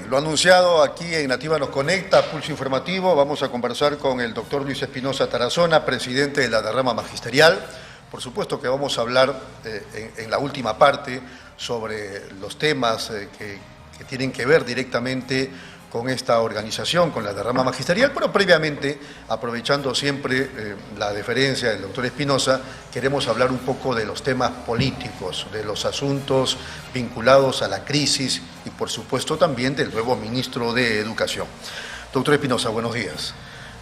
bien, lo anunciado aquí en Nativa nos conecta, Pulso Informativo. Vamos a conversar con el doctor Luis Espinosa Tarazona, presidente de la rama magisterial. Por supuesto que vamos a hablar en la última parte sobre los temas que tienen que ver directamente con esta organización, con la rama magisterial, pero previamente, aprovechando siempre la deferencia del doctor Espinosa, queremos hablar un poco de los temas políticos, de los asuntos vinculados a la crisis y, por supuesto, también del nuevo ministro de Educación. Doctor Espinosa, buenos días.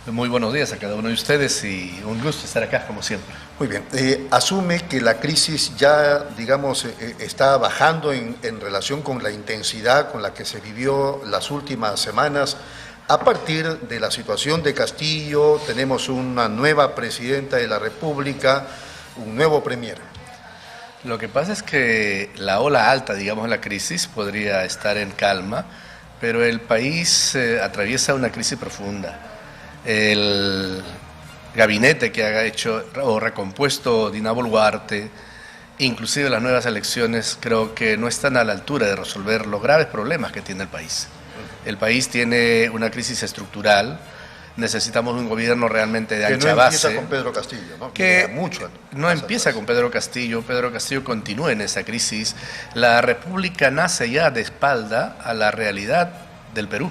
Muy buenos días a cada uno de ustedes y un gusto estar acá, como siempre. Muy bien. Asume que la crisis ya, digamos, está bajando en relación con la intensidad con la que se vivió las últimas semanas. A partir de la situación de Castillo, tenemos una nueva presidenta de la República, un nuevo premier. Lo que pasa es que la ola alta, digamos, de la crisis podría estar en calma, pero el país atraviesa una crisis profunda. El gabinete que ha hecho o recompuesto Dina Boluarte, inclusive las nuevas elecciones, creo que no están a la altura de resolver los graves problemas que tiene el país. El país tiene una crisis estructural, necesitamos un gobierno realmente de ancha base. Que no empieza con Pedro Castillo, ¿no? No empieza con Pedro Castillo continúa en esa crisis. La República nace ya de espalda a la realidad del Perú.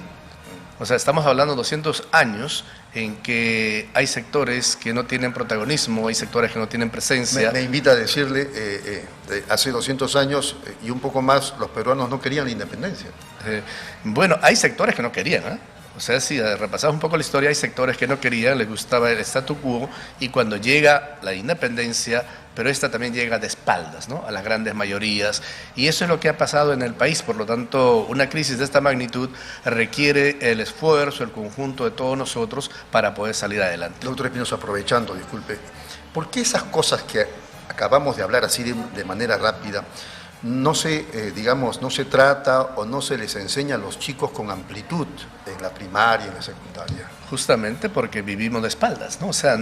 O sea, estamos hablando de 200 años en que hay sectores que no tienen protagonismo, hay sectores que no tienen presencia. Me invita a decirle, hace 200 años y un poco más, los peruanos no querían la independencia. Bueno, hay sectores que no querían, ¿eh? O sea, si repasamos un poco la historia, hay sectores que no querían, les gustaba el statu quo, y cuando llega la independencia, pero esta también llega de espaldas, ¿no?, a las grandes mayorías, y eso es lo que ha pasado en el país. Por lo tanto, una crisis de esta magnitud requiere el esfuerzo, el conjunto de todos nosotros para poder salir adelante. Doctor Espinosa, aprovechando, disculpe, ¿por qué esas cosas que acabamos de hablar así de manera rápida no se, no se trata o no se les enseña a los chicos con amplitud en la primaria, en la secundaria? Justamente porque vivimos de espaldas, ¿no? O sea,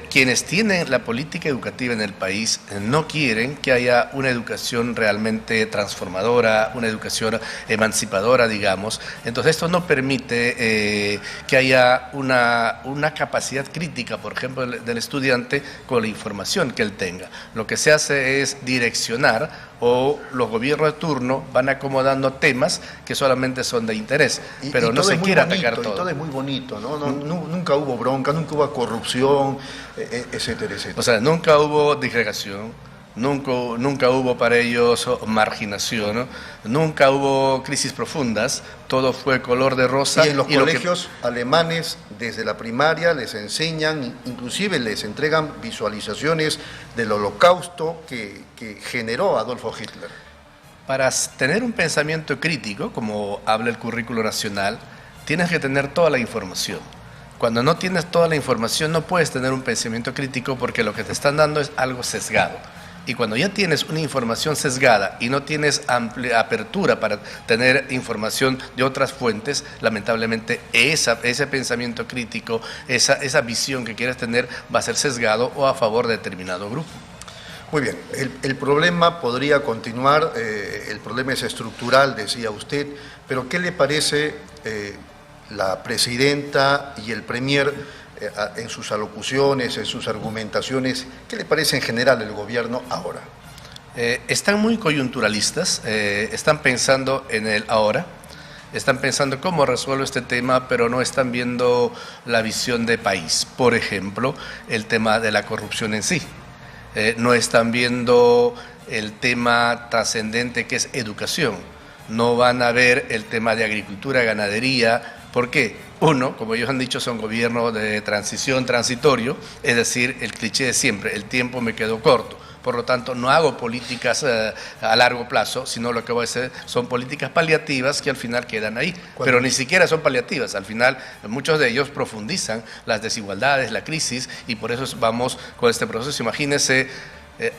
quienes tienen la política educativa en el país no quieren que haya una educación realmente transformadora, una educación emancipadora, digamos. Entonces esto no permite que haya una capacidad crítica, por ejemplo, del estudiante con la información que él tenga. Lo que se hace es direccionar, o los gobiernos de turno van acomodando temas que solamente son de interés, pero no se quiere atacar todo. Y todo es muy bonito, ¿no? Nunca hubo bronca, nunca hubo corrupción, etcétera, etcétera. O sea, nunca hubo disgregación, nunca hubo para ellos marginación, nunca hubo crisis profundas, todo fue color de rosa. Y en los colegios alemanes, desde la primaria, les enseñan, inclusive les entregan visualizaciones del holocausto que generó Adolfo Hitler. Para tener un pensamiento crítico, como habla el currículo nacional, tienes que tener toda la información. Cuando no tienes toda la información no puedes tener un pensamiento crítico, porque lo que te están dando es algo sesgado. Y cuando ya tienes una información sesgada y no tienes amplia apertura para tener información de otras fuentes, lamentablemente ese pensamiento crítico, esa visión que quieres tener va a ser sesgado o a favor de determinado grupo. Muy bien, el problema podría continuar, el problema es estructural, decía usted, pero ¿qué le parece la presidenta y el premier en sus alocuciones, en sus argumentaciones? ¿Qué le parece en general el gobierno ahora? Están muy coyunturalistas, están pensando en el ahora, están pensando cómo resuelvo este tema, pero no están viendo la visión de país. Por ejemplo, el tema de la corrupción en sí. No están viendo el tema trascendente que es educación. No van a ver el tema de agricultura, ganadería. ¿Por qué? Uno, como ellos han dicho, son gobiernos de transición, transitorio, es decir, el cliché de siempre, el tiempo me quedó corto. Por lo tanto, no hago políticas a largo plazo, sino lo que voy a hacer son políticas paliativas que al final quedan ahí. Pero ni siquiera son paliativas, al final muchos de ellos profundizan las desigualdades, la crisis, y por eso vamos con este proceso. Imagínense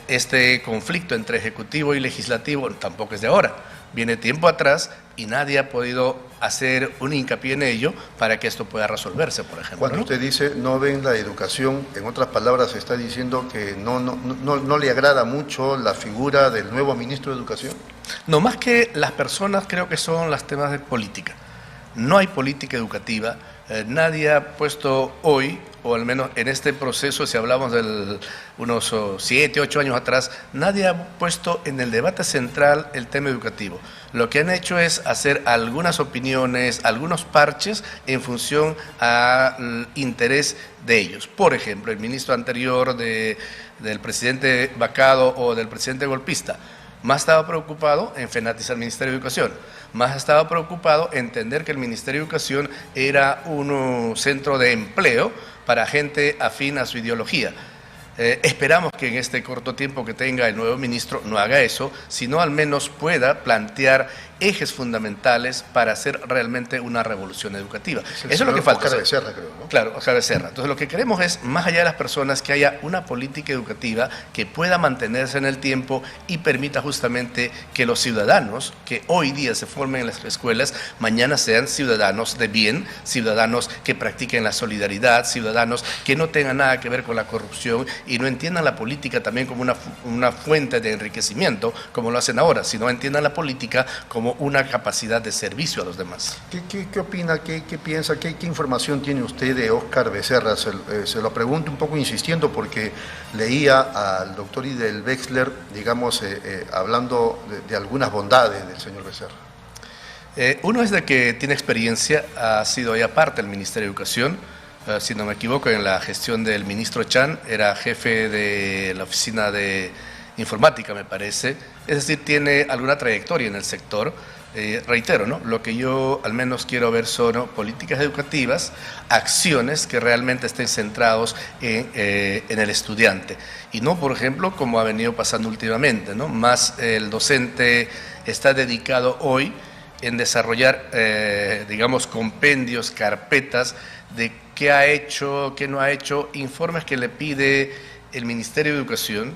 este conflicto entre ejecutivo y legislativo, tampoco es de ahora. Viene tiempo atrás, y nadie ha podido hacer un hincapié en ello para que esto pueda resolverse, por ejemplo. Cuando usted dice no ven la educación, en otras palabras está diciendo que no le agrada mucho la figura del nuevo ministro de Educación. No, más que las personas, creo que son los temas de política. No hay política educativa, nadie ha puesto hoy, o al menos en este proceso, si hablamos de unos 7, 8 años atrás, nadie ha puesto en el debate central el tema educativo. Lo que han hecho es hacer algunas opiniones, algunos parches en función al interés de ellos. Por ejemplo, el ministro anterior del presidente vacado o del presidente golpista, más estaba preocupado en fenatizar el Ministerio de Educación, más estaba preocupado en entender que el Ministerio de Educación era un centro de empleo para gente afín a su ideología. Esperamos que en este corto tiempo que tenga el nuevo ministro no haga eso, sino al menos pueda plantear ejes fundamentales para hacer realmente una revolución educativa. Eso es lo que falta. Oscar Becerra, creo, ¿no? Claro, Oscar Becerra. Entonces lo que queremos es, más allá de las personas, que haya una política educativa que pueda mantenerse en el tiempo y permita justamente que los ciudadanos que hoy día se formen en las escuelas, mañana sean ciudadanos de bien, ciudadanos que practiquen la solidaridad, ciudadanos que no tengan nada que ver con la corrupción y no entiendan la política también como una fuente de enriquecimiento, como lo hacen ahora, sino entiendan la política como una capacidad de servicio a los demás. ¿Qué opina, qué piensa, qué información tiene usted de Oscar Becerra? Se lo pregunto un poco insistiendo porque leía al doctor Idel Wexler, digamos, hablando de algunas bondades del señor Becerra. Uno es de que tiene experiencia, ha sido ya parte del Ministerio de Educación, si no me equivoco, en la gestión del ministro Chan, era jefe de la oficina de informática, me parece, es decir, tiene alguna trayectoria en el sector. Reitero, ¿no? Lo que yo al menos quiero ver son políticas educativas, acciones que realmente estén centrados en el estudiante y no, por ejemplo, como ha venido pasando últimamente, ¿no? Más el docente está dedicado hoy en desarrollar, digamos, compendios, carpetas de qué ha hecho, qué no ha hecho, informes que le pide el Ministerio de Educación,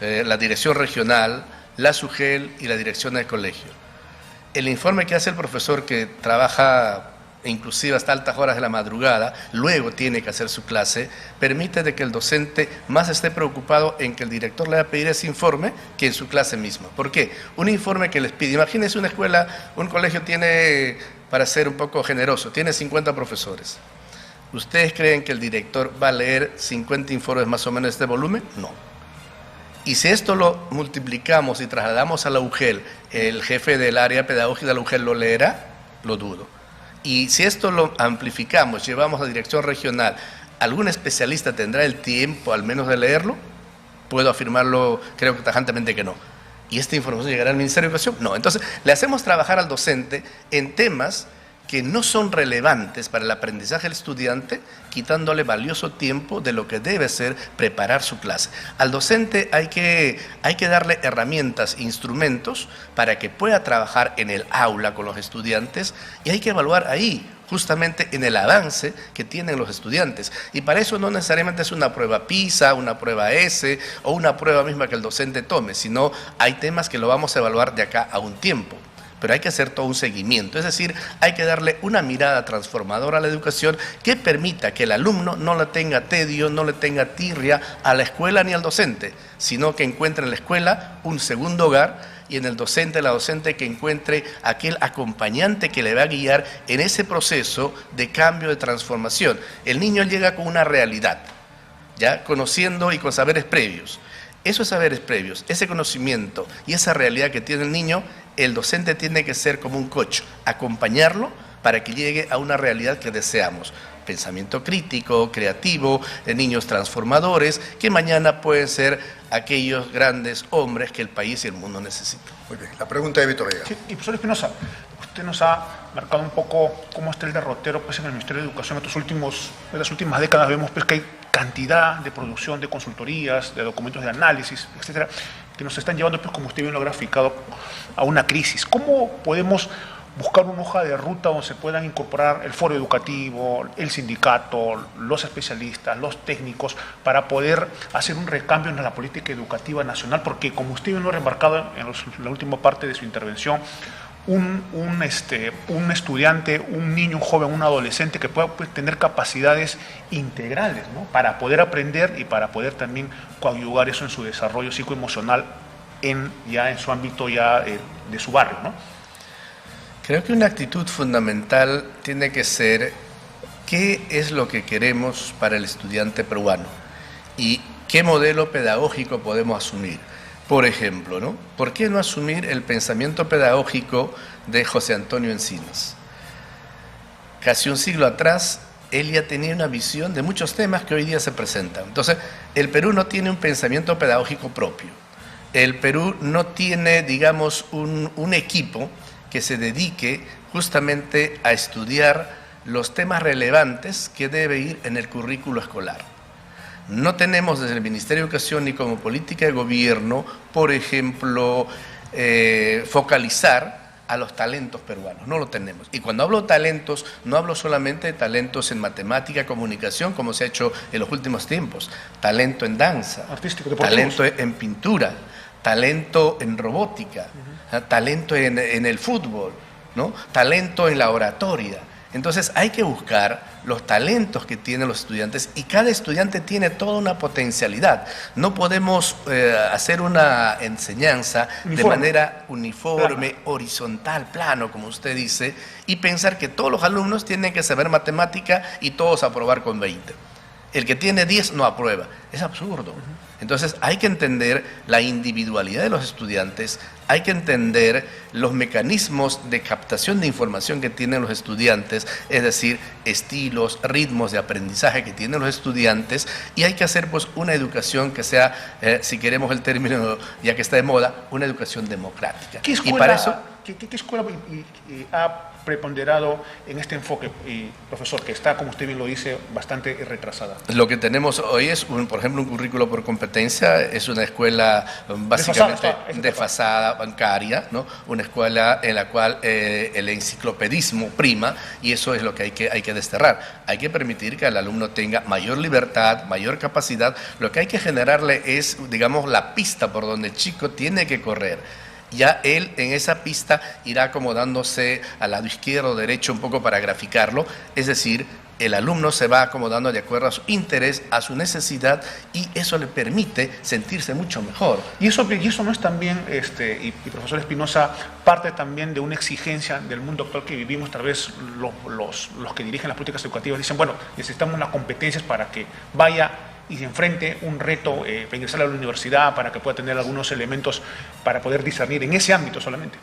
la dirección regional, la SUGEL y la dirección del colegio. El informe que hace el profesor que trabaja inclusive hasta altas horas de la madrugada, luego tiene que hacer su clase, permite de que el docente más esté preocupado en que el director le va a pedir ese informe que en su clase misma. ¿Por qué? Un informe que les pide, imagínense una escuela, un colegio tiene, para ser un poco generoso, tiene 50 profesores. ¿Ustedes creen que el director va a leer 50 informes más o menos de este volumen? No. Y si esto lo multiplicamos y trasladamos a la UGEL, el jefe del área pedagógica de la UGEL lo leerá, lo dudo. Y si esto lo amplificamos, llevamos a la dirección regional, ¿algún especialista tendrá el tiempo al menos de leerlo? Puedo afirmarlo, creo que tajantemente que no. ¿Y esta información llegará al Ministerio de Educación? No. Entonces, le hacemos trabajar al docente en temas que no son relevantes para el aprendizaje del estudiante, quitándole valioso tiempo de lo que debe ser preparar su clase. Al docente hay que darle herramientas, instrumentos para que pueda trabajar en el aula con los estudiantes y hay que evaluar ahí justamente en el avance que tienen los estudiantes. Y para eso no necesariamente es una prueba PISA, una prueba S o una prueba misma que el docente tome, sino hay temas que lo vamos a evaluar de acá a un tiempo. Pero hay que hacer todo un seguimiento, es decir, hay que darle una mirada transformadora a la educación que permita que el alumno no le tenga tedio, no le tenga tirria a la escuela ni al docente, sino que encuentre en la escuela un segundo hogar y en el docente, la docente que encuentre aquel acompañante que le va a guiar en ese proceso de cambio, de transformación. El niño llega con una realidad, ya conociendo y con saberes previos. Esos saberes previos, ese conocimiento y esa realidad que tiene el niño, el docente tiene que ser como un coach, acompañarlo para que llegue a una realidad que deseamos. Pensamiento crítico, creativo, niños transformadores, que mañana pueden ser aquellos grandes hombres que el país y el mundo necesitan. Muy bien, la pregunta de Víctor Vega. Sí, y profesor Espinosa, usted nos ha marcado un poco cómo está el derrotero pues, en el Ministerio de Educación. En las últimas décadas vemos pues, que hay cantidad de producción de consultorías, de documentos de análisis, etcétera, que nos están llevando, pues, como usted bien lo ha graficado, a una crisis. ¿Cómo podemos buscar una hoja de ruta donde se puedan incorporar el foro educativo, el sindicato, los especialistas, los técnicos, para poder hacer un recambio en la política educativa nacional? Porque, como usted bien lo ha remarcado en la última parte de su intervención, un estudiante, un niño, un joven, un adolescente que pueda tener capacidades integrales, ¿no? Para poder aprender y para poder también coadyuvar eso en su desarrollo psicoemocional en su ámbito de su barrio, ¿no? Creo que una actitud fundamental tiene que ser qué es lo que queremos para el estudiante peruano y qué modelo pedagógico podemos asumir. Por ejemplo, ¿no? ¿Por qué no asumir el pensamiento pedagógico de José Antonio Encinas? Casi un siglo atrás, él ya tenía una visión de muchos temas que hoy día se presentan. Entonces, el Perú no tiene un pensamiento pedagógico propio. El Perú no tiene, digamos, un equipo que se dedique justamente a estudiar los temas relevantes que debe ir en el currículo escolar. No tenemos desde el Ministerio de Educación ni como política de gobierno, por ejemplo, focalizar a los talentos peruanos. No lo tenemos. Y cuando hablo de talentos, no hablo solamente de talentos en matemática, comunicación, como se ha hecho en los últimos tiempos. Talento en danza, artístico, talento en pintura, talento en robótica, talento en el fútbol, ¿no? Talento en la oratoria. Entonces hay que buscar los talentos que tienen los estudiantes y cada estudiante tiene toda una potencialidad. No podemos hacer una enseñanza de manera uniforme, horizontal, plano, como usted dice, y pensar que todos los alumnos tienen que saber matemática y todos aprobar con 20. El que tiene 10 no aprueba. Es absurdo. Entonces hay que entender la individualidad de los estudiantes, hay que entender los mecanismos de captación de información que tienen los estudiantes, es decir, estilos, ritmos de aprendizaje que tienen los estudiantes, y hay que hacer pues una educación que sea, si queremos el término ya que está de moda, una educación democrática. ¿Qué escuela, y para eso, ¿qué escuela ha preponderado en este enfoque, profesor, que está, como usted bien lo dice, bastante retrasada? Lo que tenemos hoy es, por ejemplo, un currículo por competencia, es una escuela básicamente desfasada, bancaria, ¿no? Una escuela en la cual el enciclopedismo prima, y eso es lo que hay que desterrar. Hay que permitir que el alumno tenga mayor libertad, mayor capacidad. Lo que hay que generarle es, digamos, la pista por donde el chico tiene que correr. Ya él en esa pista irá acomodándose al lado izquierdo o derecho un poco para graficarlo, es decir, el alumno se va acomodando de acuerdo a su interés, a su necesidad, y eso le permite sentirse mucho mejor. Y eso no es también, y profesor Espinosa, parte también de una exigencia del mundo actual que vivimos. Tal vez los que dirigen las políticas educativas dicen, bueno, necesitamos las competencias para que vaya y se enfrente un reto para ingresar a la universidad, para que pueda tener algunos elementos para poder discernir en ese ámbito solamente.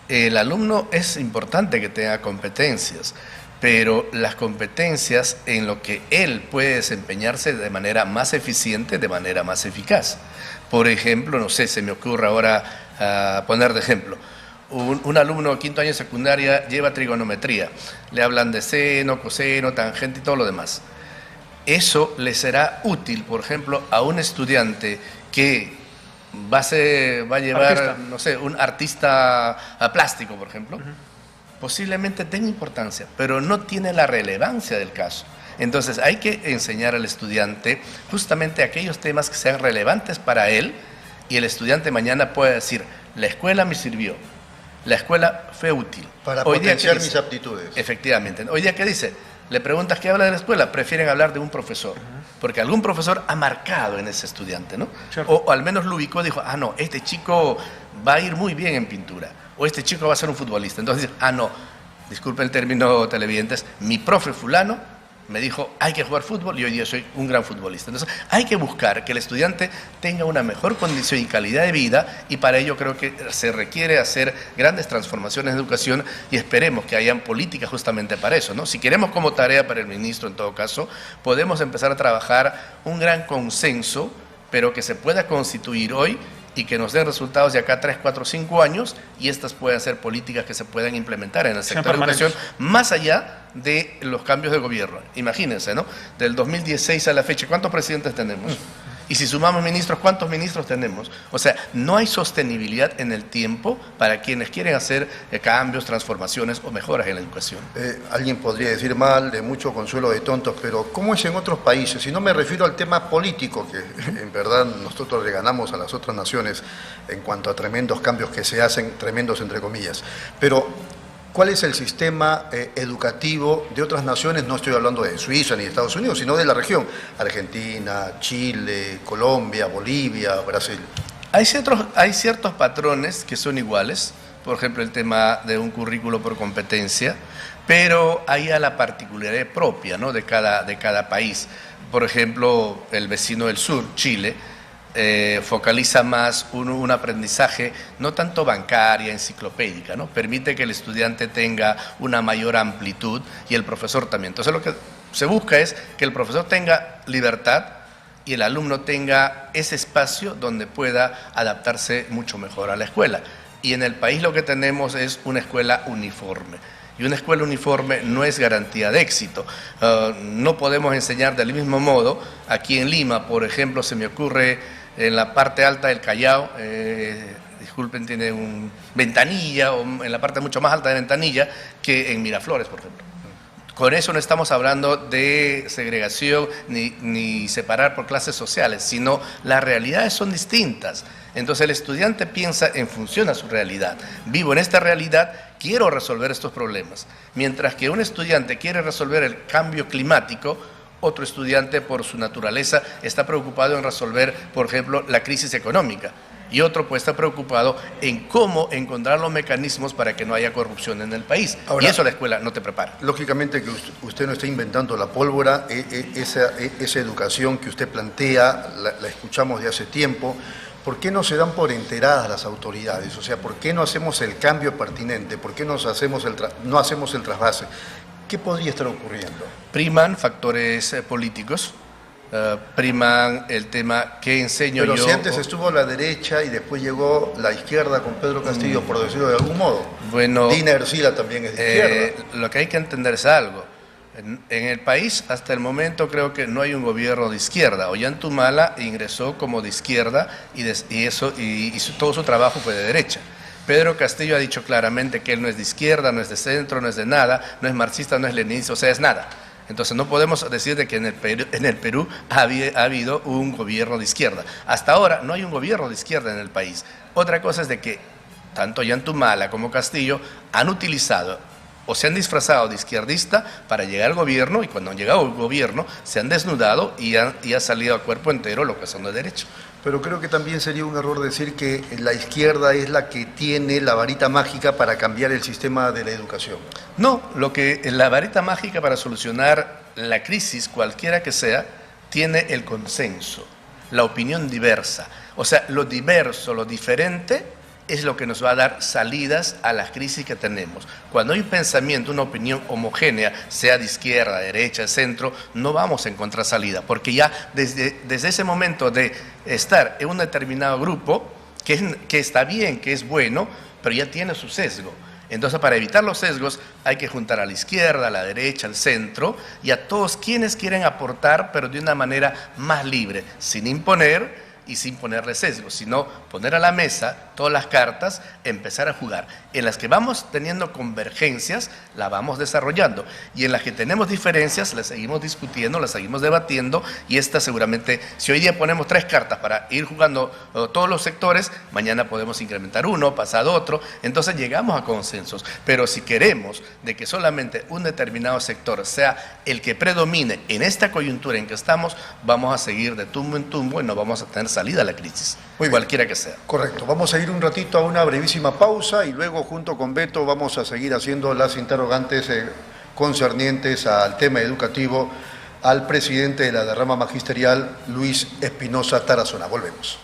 El alumno es importante que tenga competencias, pero las competencias en lo que él puede desempeñarse de manera más eficiente, de manera más eficaz. Por ejemplo, no sé, se me ocurre ahora poner de ejemplo, un alumno de quinto año de secundaria lleva trigonometría, le hablan de seno, coseno, tangente y todo lo demás. Eso le será útil, por ejemplo, a un estudiante que va a llevar, no sé, un artista plástico, por ejemplo. Posiblemente tenga importancia, pero no tiene la relevancia del caso. Entonces hay que enseñar al estudiante justamente aquellos temas que sean relevantes para él, y el estudiante mañana puede decir, la escuela me sirvió, la escuela fue útil. Para potenciar mis aptitudes. Efectivamente. Hoy día, ¿qué dice? Le preguntas qué habla de la escuela, prefieren hablar de un profesor, porque algún profesor ha marcado en ese estudiante, ¿no? O al menos lo ubicó, dijo, ah, no, este chico va a ir muy bien en pintura, o este chico va a ser un futbolista. Entonces, no, disculpe el término, televidentes, mi profe fulano me dijo, hay que jugar fútbol y hoy día soy un gran futbolista. Entonces, hay que buscar que el estudiante tenga una mejor condición y calidad de vida, y para ello creo que se requiere hacer grandes transformaciones de educación, y esperemos que hayan políticas justamente para eso, ¿no? Si queremos como tarea para el ministro, en todo caso, podemos empezar a trabajar un gran consenso, pero que se pueda constituir hoy y que nos den resultados de acá 3, 4, 5 años, y estas puedan ser políticas que se puedan implementar en el sector de educación, más allá de los cambios de gobierno. Imagínense, ¿no? Del 2016 a la fecha, ¿cuántos presidentes tenemos? Y si sumamos ministros, ¿cuántos ministros tenemos? O sea, no hay sostenibilidad en el tiempo para quienes quieren hacer cambios, transformaciones o mejoras en la educación. Alguien podría decir mal, de mucho consuelo de tontos, pero ¿cómo es en otros países? Y no me refiero al tema político, que en verdad nosotros le ganamos a las otras naciones en cuanto a tremendos cambios que se hacen, tremendos entre comillas, pero ¿cuál es el sistema educativo de otras naciones? No estoy hablando de Suiza ni de Estados Unidos, sino de la región. Argentina, Chile, Colombia, Bolivia, Brasil. Hay ciertos patrones que son iguales, por ejemplo el tema de un currículo por competencia, pero hay a la particularidad propia, ¿no?, de cada país. Por ejemplo, el vecino del sur, Chile, focaliza más un aprendizaje no tanto bancaria, enciclopédica, ¿no? Permite que el estudiante tenga una mayor amplitud y el profesor también. Entonces lo que se busca es que el profesor tenga libertad y el alumno tenga ese espacio donde pueda adaptarse mucho mejor a la escuela. Y en el país lo que tenemos es una escuela uniforme. Y una escuela uniforme no es garantía de éxito. No podemos enseñar del mismo modo. Aquí en Lima, por ejemplo, se me ocurre en la parte alta del Callao, disculpen, tiene un Ventanilla, o en la parte mucho más alta de Ventanilla, que en Miraflores, por ejemplo. Con eso no estamos hablando de segregación ni separar por clases sociales, sino las realidades son distintas. Entonces el estudiante piensa en función a su realidad. Vivo en esta realidad, quiero resolver estos problemas. Mientras que un estudiante quiere resolver el cambio climático, otro estudiante por su naturaleza está preocupado en resolver, por ejemplo, la crisis económica. Y otro pues está preocupado en cómo encontrar los mecanismos para que no haya corrupción en el país. Ahora, y eso la escuela no te prepara. Lógicamente que usted no está inventando la pólvora, esa educación que usted plantea, la escuchamos de hace tiempo. ¿Por qué no se dan por enteradas las autoridades? O sea, ¿por qué no hacemos el cambio pertinente? ¿Por qué no hacemos el trasvase? ¿Qué podría estar ocurriendo? Priman factores políticos. Priman el tema que enseño yo. Pero si antes estuvo la derecha y después llegó la izquierda con Pedro Castillo, por decirlo de algún modo. Bueno, Dina Ercila también es de izquierda. Lo que hay que entender es algo. En el país, hasta el momento, creo que no hay un gobierno de izquierda. Ollantumala ingresó como de izquierda y todo su trabajo fue de derecha. Pedro Castillo ha dicho claramente que él no es de izquierda, no es de centro, no es de nada, no es marxista, no es leninista, o sea, es nada. Entonces no podemos decir de que en el Perú ha habido un gobierno de izquierda. Hasta ahora no hay un gobierno de izquierda en el país. Otra cosa es de que tanto Ollantumala como Castillo han utilizado o se han disfrazado de izquierdista para llegar al gobierno, y cuando han llegado al gobierno se han desnudado y ha salido a cuerpo entero lo que son de derecha. Pero creo que también sería un error decir que la izquierda es la que tiene la varita mágica para cambiar el sistema de la educación. No, la varita mágica para solucionar la crisis, cualquiera que sea, tiene el consenso, la opinión diversa. O sea, lo diverso, lo diferente, es lo que nos va a dar salidas a las crisis que tenemos. Cuando hay un pensamiento, una opinión homogénea, sea de izquierda, derecha, centro, no vamos a encontrar salida, porque ya desde ese momento de estar en un determinado grupo, que está bien, que es bueno, pero ya tiene su sesgo. Entonces, para evitar los sesgos, hay que juntar a la izquierda, a la derecha, al centro, y a todos quienes quieren aportar, pero de una manera más libre, sin imponer y sin ponerle sesgos, sino poner a la mesa todas las cartas, empezar a jugar. En las que vamos teniendo convergencias, la vamos desarrollando, y en las que tenemos diferencias, las seguimos discutiendo, las seguimos debatiendo, y esta seguramente, si hoy día ponemos 3 cartas para ir jugando todos los sectores, mañana podemos incrementar uno, pasado otro, entonces llegamos a consensos. Pero si queremos de que solamente un determinado sector sea el que predomine en esta coyuntura en que estamos, vamos a seguir de tumbo en tumbo y no vamos a tener salida a la crisis, cualquiera que sea. Correcto. Vamos a ir un ratito a una brevísima pausa y luego junto con Beto vamos a seguir haciendo las interrogantes concernientes al tema educativo al presidente de la derrama magisterial, Luis Espinosa Tarazona. Volvemos.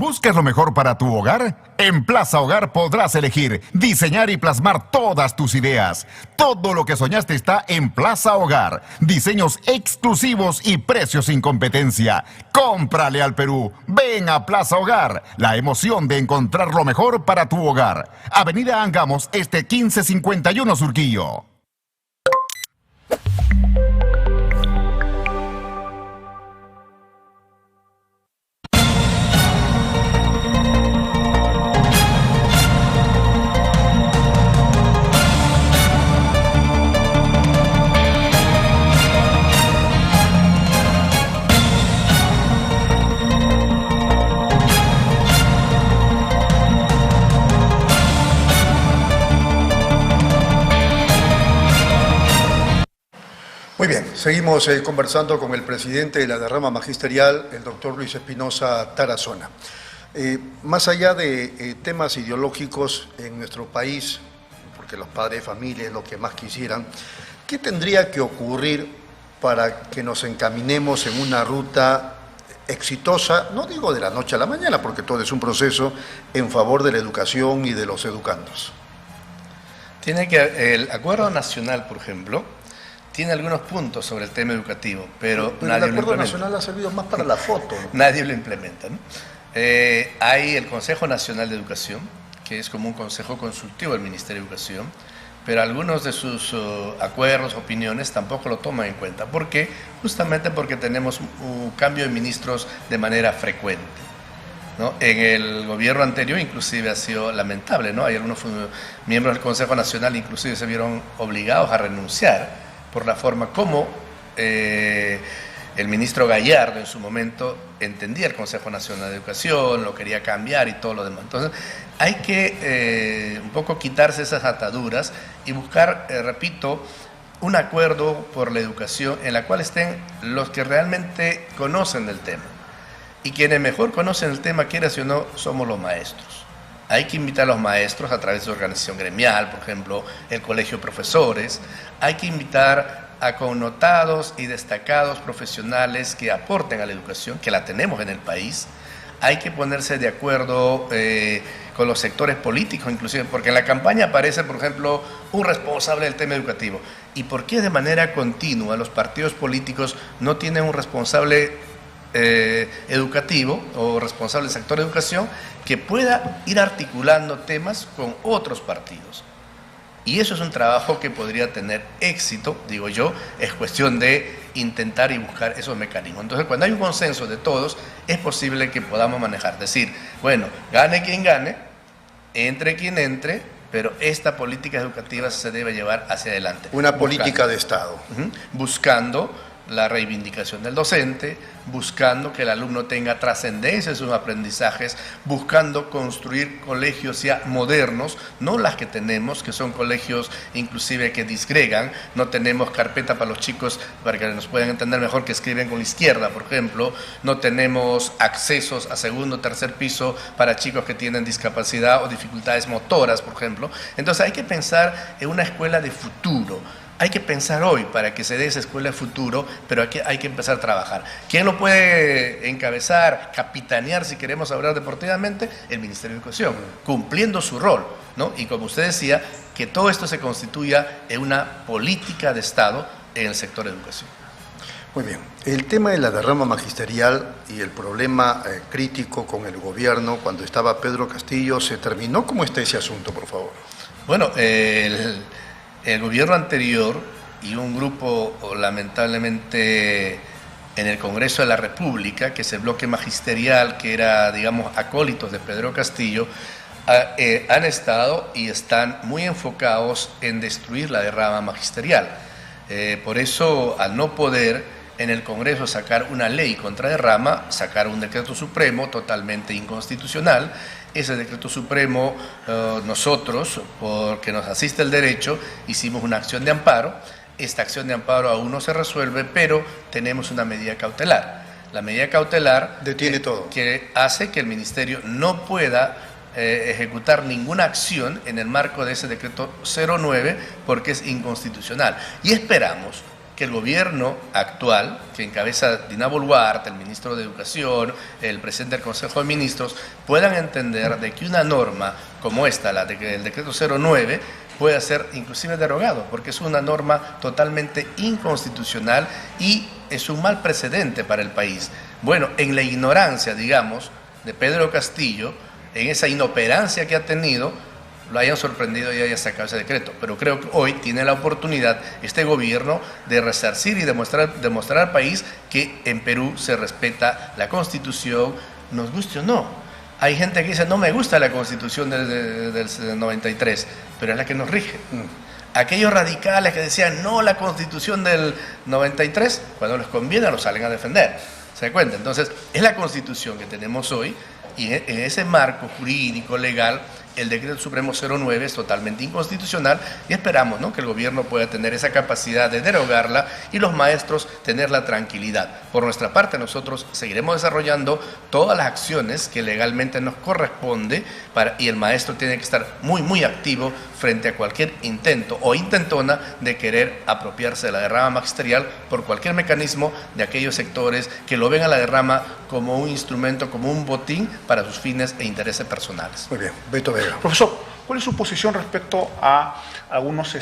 ¿Buscas lo mejor para tu hogar? En Plaza Hogar podrás elegir, diseñar y plasmar todas tus ideas. Todo lo que soñaste está en Plaza Hogar. Diseños exclusivos y precios sin competencia. ¡Cómprale al Perú! Ven a Plaza Hogar. La emoción de encontrar lo mejor para tu hogar. Avenida Angamos, 1551 Surquillo. Muy bien, seguimos conversando con el presidente de la derrama magisterial, el doctor Luis Espinosa Tarazona. Más allá de temas ideológicos en nuestro país, porque los padres de familia es lo que más quisieran, ¿qué tendría que ocurrir para que nos encaminemos en una ruta exitosa, no digo de la noche a la mañana, porque todo es un proceso, en favor de la educación y de los educandos? El Acuerdo Nacional, por ejemplo, tiene algunos puntos sobre el tema educativo, pero nadie el Acuerdo Nacional ha servido más para la foto, ¿no? Nadie lo implementa, ¿no? Hay el Consejo Nacional de Educación, que es como un consejo consultivo del Ministerio de Educación, pero algunos de sus acuerdos, opiniones, tampoco lo toman en cuenta. ¿Por qué? Justamente porque tenemos un cambio de ministros de manera frecuente, ¿no? En el gobierno anterior inclusive ha sido lamentable, ¿no? Hay algunos miembros del Consejo Nacional inclusive se vieron obligados a renunciar por la forma como el ministro Gallardo en su momento entendía el Consejo Nacional de Educación, lo quería cambiar y todo lo demás. Entonces hay que un poco quitarse esas ataduras y buscar, repito, un acuerdo por la educación en la cual estén los que realmente conocen del tema. Y quienes mejor conocen el tema, quieras o no, somos los maestros. Hay que invitar a los maestros a través de organización gremial, por ejemplo, el colegio de profesores. Hay que invitar a connotados y destacados profesionales que aporten a la educación, que la tenemos en el país. Hay que ponerse de acuerdo con los sectores políticos, inclusive, porque en la campaña aparece, por ejemplo, un responsable del tema educativo. ¿Y por qué de manera continua los partidos políticos no tienen un responsable educativo o responsable del sector de educación que pueda ir articulando temas con otros partidos? Y eso es un trabajo que podría tener éxito, digo yo, es cuestión de intentar y buscar esos mecanismos. Entonces, cuando hay un consenso de todos, es posible que podamos manejar, decir, bueno, gane quien gane, entre quien entre, pero esta política educativa se debe llevar hacia adelante. Una política de Estado. Buscando la reivindicación del docente, buscando que el alumno tenga trascendencia en sus aprendizajes, buscando construir colegios ya modernos, no las que tenemos, que son colegios inclusive que disgregan. No tenemos carpeta para los chicos, para que nos puedan entender mejor, que escriben con la izquierda, por ejemplo. No tenemos accesos a segundo o tercer piso para chicos que tienen discapacidad o dificultades motoras, por ejemplo. Entonces hay que pensar en una escuela de futuro. Hay que pensar hoy para que se dé esa escuela de futuro, pero hay que empezar a trabajar. ¿Quién lo puede encabezar, capitanear, si queremos hablar deportivamente? El Ministerio de Educación, cumpliendo su rol, ¿no? Y como usted decía, que todo esto se constituya en una política de Estado en el sector de educación. Muy bien. El tema de la derrama magisterial y el problema crítico con el gobierno cuando estaba Pedro Castillo, ¿se terminó? ¿Cómo está ese asunto, por favor? Bueno, el gobierno anterior y un grupo, lamentablemente, en el Congreso de la República, que es el bloque magisterial, que era, digamos, acólitos de Pedro Castillo, han estado y están muy enfocados en destruir la derrama magisterial. Por eso, al no poder en el Congreso sacar una ley contra derrama, sacar un decreto supremo totalmente inconstitucional. Ese decreto supremo, nosotros, porque nos asiste el derecho, hicimos una acción de amparo. Esta acción de amparo aún no se resuelve, pero tenemos una medida cautelar. La medida cautelar detiene todo, que hace que el Ministerio no pueda ejecutar ninguna acción en el marco de ese decreto 09 porque es inconstitucional. Y esperamos que el gobierno actual, que encabeza Dina Boluarte, el ministro de Educación, el presidente del Consejo de Ministros, puedan entender de que una norma como esta, el decreto 09, puede ser inclusive derogado, porque es una norma totalmente inconstitucional y es un mal precedente para el país. Bueno, en la ignorancia, digamos, de Pedro Castillo, en esa inoperancia que ha tenido, lo hayan sorprendido y haya sacado ese decreto. Pero creo que hoy tiene la oportunidad este gobierno de resarcir y demostrar al país que en Perú se respeta la Constitución, nos guste o no. Hay gente que dice, no me gusta la Constitución del 93, pero es la que nos rige. Aquellos radicales que decían, no, la Constitución del 93, cuando les conviene lo salen a defender. ¿Se da cuenta? Entonces, es la Constitución que tenemos hoy, y en ese marco jurídico, legal, el decreto supremo 09 es totalmente inconstitucional y esperamos, ¿no?, que el gobierno pueda tener esa capacidad de derogarla y los maestros tener la tranquilidad. Por nuestra parte, nosotros seguiremos desarrollando todas las acciones que legalmente nos corresponde y el maestro tiene que estar muy activo frente a cualquier intento o intentona de querer apropiarse de la derrama magisterial por cualquier mecanismo de aquellos sectores que lo ven a la derrama como un instrumento, como un botín para sus fines e intereses personales. Muy bien, Beto Vega. Profesor, ¿cuál es su posición respecto a algunos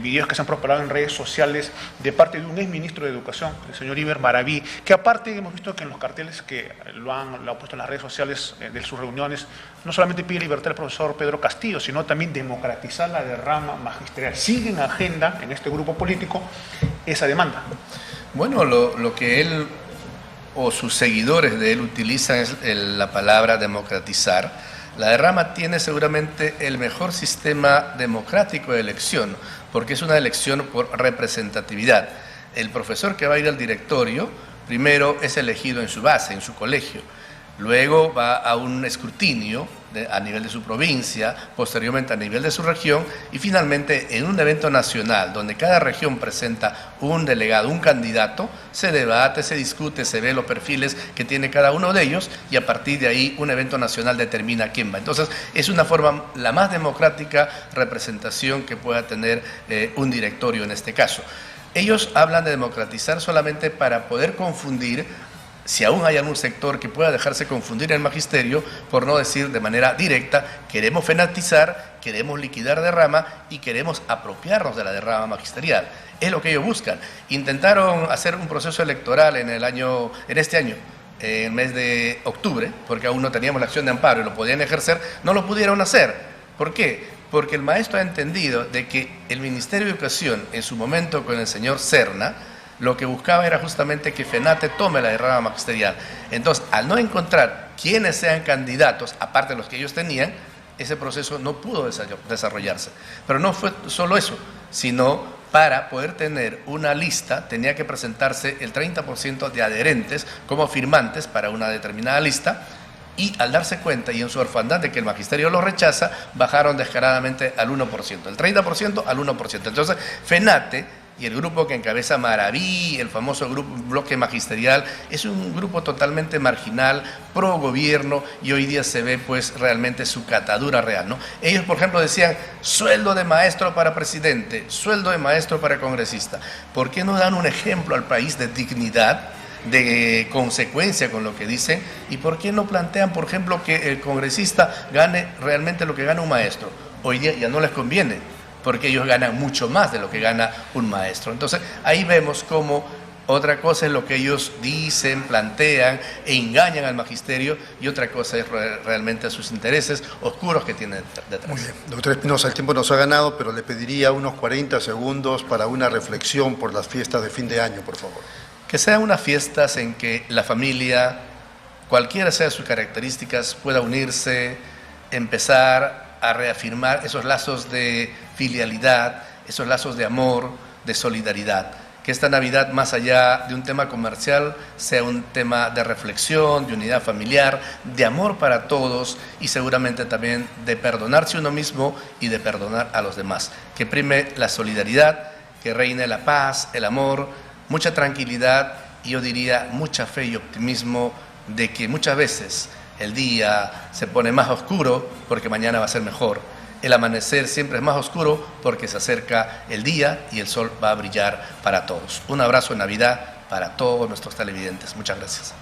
videos que se han propagado en redes sociales de parte de un exministro de Educación, el señor Iber Maraví, que aparte hemos visto que en los carteles que lo han puesto en las redes sociales de sus reuniones, no solamente pide libertad al profesor Pedro Castillo, sino también democratizar la derrama magisterial? ¿Sigue en agenda en este grupo político esa demanda? Bueno, lo que él o sus seguidores de él utilizan es la palabra democratizar. La derrama tiene seguramente el mejor sistema democrático de elección, porque es una elección por representatividad. El profesor que va a ir al directorio, primero es elegido en su base, en su colegio, luego va a un escrutinio a nivel de su provincia, posteriormente a nivel de su región y finalmente en un evento nacional donde cada región presenta un delegado, un candidato, se debate, se discute, se ve los perfiles que tiene cada uno de ellos y a partir de ahí un evento nacional determina quién va. Entonces es una forma, la más democrática representación que pueda tener un directorio en este caso. Ellos hablan de democratizar solamente para poder confundir, si aún hay algún sector que pueda dejarse confundir en el magisterio, por no decir de manera directa, queremos fenatizar, queremos liquidar derrama y queremos apropiarnos de la derrama magisterial. Es lo que ellos buscan. Intentaron hacer un proceso electoral en este año, en el mes de octubre, porque aún no teníamos la acción de amparo y lo podían ejercer, no lo pudieron hacer. ¿Por qué? Porque el maestro ha entendido de que el Ministerio de Educación, en su momento con el señor Serna, lo que buscaba era justamente que FENATE tome la derrama magisterial. Entonces, al no encontrar quienes sean candidatos, aparte de los que ellos tenían, ese proceso no pudo desarrollarse. Pero no fue solo eso, sino para poder tener una lista tenía que presentarse el 30% de adherentes como firmantes para una determinada lista y al darse cuenta y en su orfandad de que el magisterio lo rechaza, bajaron descaradamente al 1%, el 30% al 1%. Entonces, FENATE y el grupo que encabeza Maraví, el famoso bloque magisterial, es un grupo totalmente marginal, pro gobierno, y hoy día se ve pues realmente su catadura real, ¿no? Ellos, por ejemplo, decían sueldo de maestro para presidente, sueldo de maestro para congresista. ¿Por qué no dan un ejemplo al país de dignidad, de consecuencia con lo que dicen? ¿Y por qué no plantean, por ejemplo, que el congresista gane realmente lo que gana un maestro? Hoy día ya no les conviene, porque ellos ganan mucho más de lo que gana un maestro. Entonces, ahí vemos cómo otra cosa es lo que ellos dicen, plantean e engañan al magisterio, y otra cosa es realmente sus intereses oscuros que tienen detrás. Muy bien. Doctor Espinosa, el tiempo nos ha ganado, pero le pediría unos 40 segundos para una reflexión por las fiestas de fin de año, por favor. Que sean unas fiestas en que la familia, cualquiera sea sus características, pueda unirse, empezar a reafirmar esos lazos de filialidad, esos lazos de amor, de solidaridad. Que esta Navidad, más allá de un tema comercial, sea un tema de reflexión, de unidad familiar, de amor para todos y seguramente también de perdonarse uno mismo y de perdonar a los demás. Que prime la solidaridad, que reine la paz, el amor, mucha tranquilidad y yo diría mucha fe y optimismo de que muchas veces el día se pone más oscuro porque mañana va a ser mejor. el amanecer siempre es más oscuro porque se acerca el día y el sol va a brillar para todos. Un abrazo de Navidad para todos nuestros televidentes. Muchas gracias.